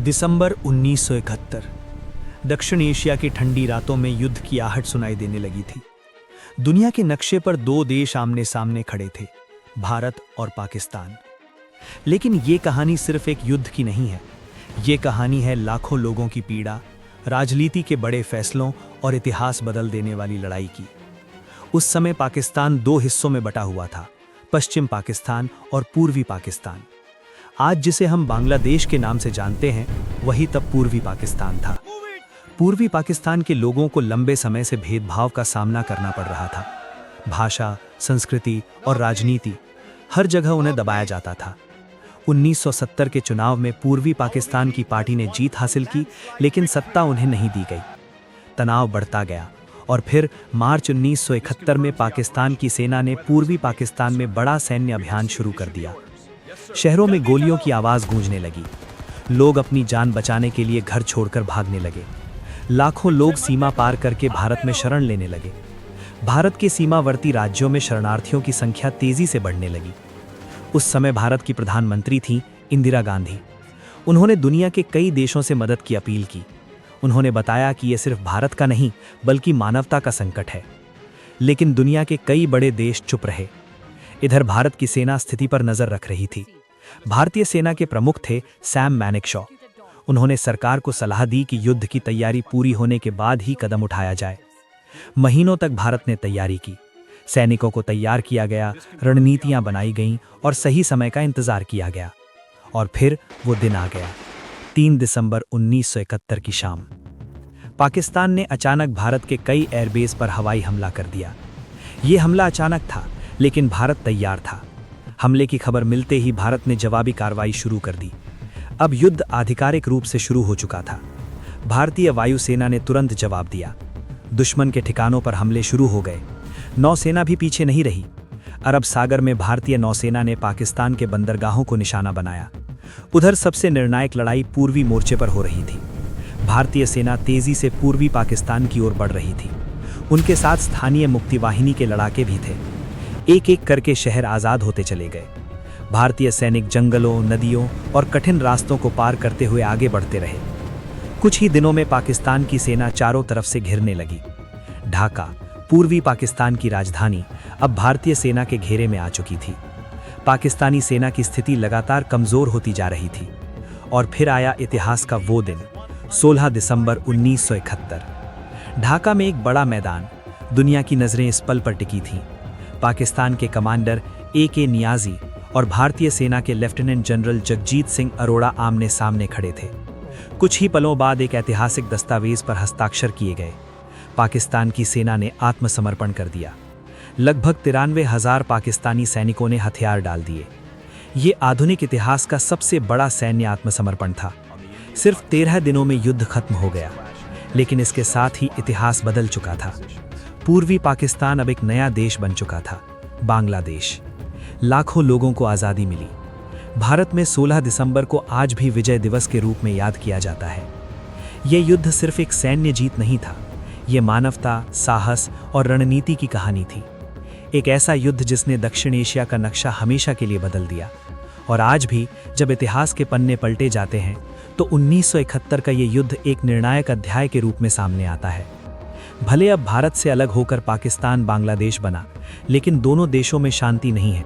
दिसंबर 1971। दक्षिण एशिया की ठंडी रातों में युद्ध की आहट सुनाई देने लगी थी। दुनिया के नक्शे पर दो देश आमने सामने खड़े थे, भारत और पाकिस्तान। लेकिन ये कहानी सिर्फ एक युद्ध की नहीं है। ये कहानी है लाखों लोगों की पीड़ा, राजनीति के बड़े फैसलों और इतिहास बदल देने वाली लड़ाई की। उस समय पाकिस्तान दो हिस्सों में बटा हुआ था, पश्चिम पाकिस्तान और पूर्वी पाकिस्तान। आज जिसे हम बांग्लादेश के नाम से जानते हैं, वही तब पूर्वी पाकिस्तान था। पूर्वी पाकिस्तान के लोगों को लंबे समय से भेदभाव का सामना करना पड़ रहा था। भाषा, संस्कृति और राजनीति, हर जगह उन्हें दबाया जाता था। 1970 के चुनाव में पूर्वी पाकिस्तान की पार्टी ने जीत हासिल की, लेकिन सत्ता उन्हें नहीं दी गई। तनाव बढ़ता गया और फिर मार्च 1971 में पाकिस्तान की सेना ने पूर्वी पाकिस्तान में बड़ा सैन्य अभियान शुरू कर दिया। शहरों में गोलियों की आवाज़ गूंजने लगी। लोग अपनी जान बचाने के लिए घर छोड़कर भागने लगे। लाखों लोग सीमा पार करके भारत में शरण लेने लगे। भारत के सीमावर्ती राज्यों में शरणार्थियों की संख्या तेजी से बढ़ने लगी। उस समय भारत की प्रधानमंत्री थीं इंदिरा गांधी। उन्होंने दुनिया के कई देशों से मदद की अपील की। उन्होंने बताया कि यह सिर्फ भारत का नहीं, बल्कि मानवता का संकट है। लेकिन दुनिया के कई बड़े देश चुप रहे। इधर भारत की सेना स्थिति पर नजर रख रही थी। भारतीय सेना के प्रमुख थे सैम मैनेकशॉ। उन्होंने सरकार को सलाह दी कि युद्ध की तैयारी पूरी होने के बाद ही कदम उठाया जाए। महीनों तक भारत ने तैयारी की। सैनिकों को तैयार किया गया, रणनीतियां बनाई गईं और सही समय का इंतजार किया गया। और फिर वो दिन आ गया, 3 दिसंबर 1971 की शाम। पाकिस्तान ने अचानक भारत के कई एयरबेस पर हवाई हमला कर दिया। ये हमला अचानक था, लेकिन भारत तैयार था। हमले की खबर मिलते ही भारत ने जवाबी कार्रवाई शुरू कर दी। अब युद्ध आधिकारिक रूप से शुरू हो चुका था। भारतीय वायुसेना ने तुरंत जवाब दिया। दुश्मन के ठिकानों पर हमले शुरू हो गए। नौसेना भी पीछे नहीं रही। अरब सागर में भारतीय नौसेना ने पाकिस्तान के बंदरगाहों को निशाना बनाया। उधर सबसे निर्णायक लड़ाई पूर्वी मोर्चे पर हो रही थी। भारतीय सेना तेजी से पूर्वी पाकिस्तान की ओर बढ़ रही थी। उनके साथ स्थानीय मुक्तिवाहिनी के लड़ाके भी थे। एक एक करके शहर आज़ाद होते चले गए। भारतीय सैनिक जंगलों, नदियों और कठिन रास्तों को पार करते हुए आगे बढ़ते रहे। कुछ ही दिनों में पाकिस्तान की सेना चारों तरफ से घिरने लगी। ढाका, पूर्वी पाकिस्तान की राजधानी, अब भारतीय सेना के घेरे में आ चुकी थी। पाकिस्तानी सेना की स्थिति लगातार कमजोर होती जा रही थी। और फिर आया इतिहास का वो दिन, 16 दिसंबर 1971। ढाका में एक बड़ा मैदान, दुनिया की नज़रें इस पल पर टिकी थीं। पाकिस्तान के कमांडर A.K. नियाजी और भारतीय सेना के लेफ्टिनेंट जनरल जगजीत सिंह अरोड़ा आमने सामने खड़े थे। कुछ ही पलों बाद एक ऐतिहासिक दस्तावेज पर हस्ताक्षर किए गए। पाकिस्तान की सेना ने आत्मसमर्पण कर दिया। लगभग 93,000 पाकिस्तानी सैनिकों ने हथियार डाल दिए। ये आधुनिक इतिहास का सबसे बड़ा सैन्य आत्मसमर्पण था। सिर्फ 13 दिनों में युद्ध खत्म हो गया, लेकिन इसके साथ ही इतिहास बदल चुका था। पूर्वी पाकिस्तान अब एक नया देश बन चुका था, बांग्लादेश। लाखों लोगों को आज़ादी मिली। भारत में 16 दिसंबर को आज भी विजय दिवस के रूप में याद किया जाता है। यह युद्ध सिर्फ एक सैन्य जीत नहीं था, यह मानवता, साहस और रणनीति की कहानी थी। एक ऐसा युद्ध जिसने दक्षिण एशिया का नक्शा हमेशा के लिए बदल दिया। और आज भी जब इतिहास के पन्ने पलटे जाते हैं, तो 1971 का ये युद्ध एक निर्णायक अध्याय के रूप में सामने आता है। भले अब भारत से अलग होकर पाकिस्तान बांग्लादेश बना, लेकिन दोनों देशों में शांति नहीं है।